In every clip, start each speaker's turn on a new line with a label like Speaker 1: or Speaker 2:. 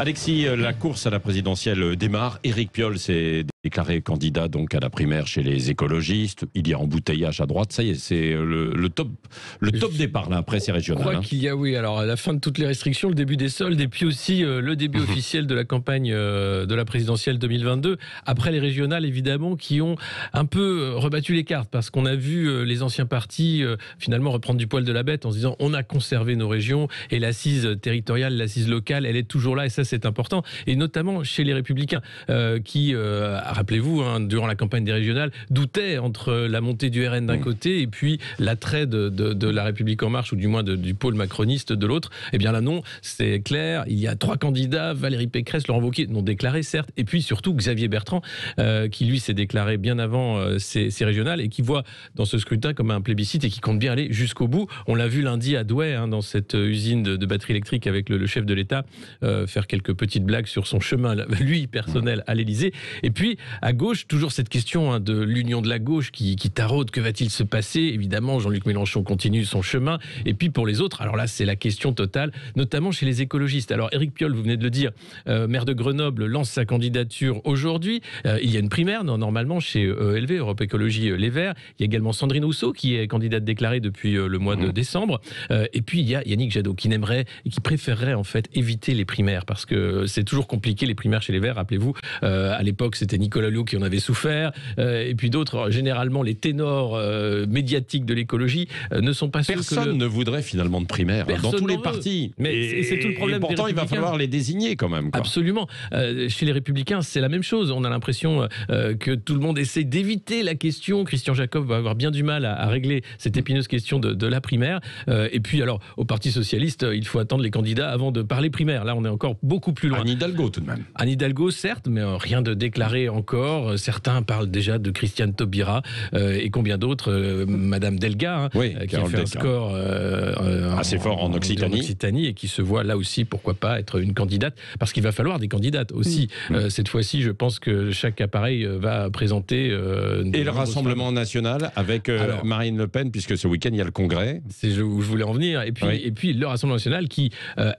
Speaker 1: Alexis, la course à la présidentielle démarre. Éric Piolle s'est déclaré candidat donc à la primaire chez les écologistes. Il y a embouteillage à droite. Ça y est, c'est le top départ là, après ces régionales.
Speaker 2: Je crois qu'il y a, oui, alors à la fin de toutes les restrictions, le début des soldes et puis aussi le début officiel de la campagne de la présidentielle 2022. Après les régionales, évidemment, qui ont un peu rebattu les cartes parce qu'on a vu les anciens partis finalement reprendre du poil de la bête en se disant on a conservé nos régions et l'assise territoriale, l'assise locale, elle est toujours là et ça c'est important. Et notamment chez les Républicains qui, rappelez-vous, durant la campagne des régionales, doutaient entre la montée du RN d'un côté et puis l'attrait de la République en marche ou du moins du pôle macroniste de l'autre. Eh bien là non, c'est clair, il y a 3 candidats, Valérie Pécresse, Laurent Wauquiez, non déclarés certes, et puis surtout Xavier Bertrand qui lui s'est déclaré bien avant ces régionales et qui voit dans ce scrutin comme un plébiscite et qui compte bien aller jusqu'au bout. On l'a vu lundi à Douai, dans cette usine de batterie électrique avec le chef de l'État, faire quelques petites blagues sur son chemin, lui, personnel, à l'Élysée. Et puis, à gauche, toujours cette question de l'union de la gauche qui taraude. Que va-t-il se passer? Évidemment, Jean-Luc Mélenchon continue son chemin. Et puis, pour les autres, alors là, c'est la question totale, notamment chez les écologistes. Alors, Éric Piolle, vous venez de le dire, maire de Grenoble, lance sa candidature aujourd'hui. Il y a une primaire, normalement, chez ELV, Europe Écologie Les Verts. Il y a également Sandrine Rousseau, qui est candidate déclarée depuis le mois de décembre. Et puis, il y a Yannick Jadot, qui n'aimerait et qui préférerait, en fait, éviter les primaires, parce que c'est toujours compliqué, les primaires chez les Verts. Rappelez-vous, à l'époque, c'était Nicolas Hulot qui en avait souffert. Et puis d'autres, généralement, les ténors médiatiques de l'écologie ne sont pas sûrs.
Speaker 1: Personne ne voudrait finalement de primaires dans tous les partis.
Speaker 2: Mais c'est tout le problème.
Speaker 1: Et pourtant, il va falloir les désigner quand même.
Speaker 2: Absolument. Chez les Républicains, c'est la même chose. On a l'impression que tout le monde essaie d'éviter la question. Christian Jacob va avoir bien du mal à régler cette épineuse question de la primaire. Et puis, alors, au Parti Socialiste, il faut attendre les candidats avant de parler primaire. Là, on est encore beaucoup plus loin.
Speaker 1: Anne Hidalgo, tout de même.
Speaker 2: Anne Hidalgo, certes, mais rien de déclaré encore. Certains parlent déjà de Christiane Taubira et combien d'autres, Madame Delga, qui a fait un score
Speaker 1: assez fort en Occitanie
Speaker 2: et qui se voit là aussi, pourquoi pas, être une candidate, parce qu'il va falloir des candidates aussi. Cette fois-ci, je pense que chaque appareil va présenter...
Speaker 1: et le Rassemblement national avec Marine Le Pen, puisque ce week-end, il y a le Congrès.
Speaker 2: C'est où je voulais en venir. Et puis le Rassemblement national qui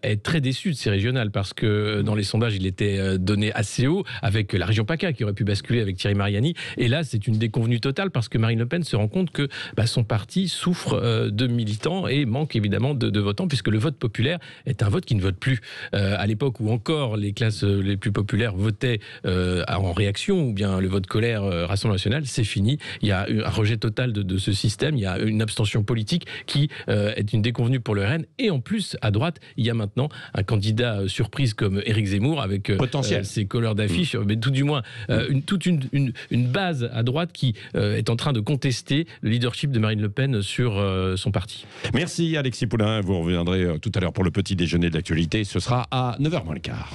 Speaker 2: est très déçu de ces régionales, parce que dans les sondages, il était donné assez haut, avec la région PACA qui aurait pu basculer avec Thierry Mariani. Et là, c'est une déconvenue totale, parce que Marine Le Pen se rend compte que son parti souffre de militants et manque évidemment de votants, puisque le vote populaire est un vote qui ne vote plus. À l'époque où encore les classes les plus populaires votaient en réaction, ou bien le vote colère Rassemblement national, c'est fini. Il y a un rejet total de ce système. Il y a une abstention politique qui est une déconvenue pour le RN. Et en plus, à droite, il y a maintenant un candidat surprise comme Éric Zemmour, avec ses couleurs d'affiche, mais tout du moins toute une base à droite qui est en train de contester le leadership de Marine Le Pen sur son parti.
Speaker 1: Merci Alexis Poulain. Vous reviendrez tout à l'heure pour le petit déjeuner de l'actualité. Ce sera à 9h moins le quart.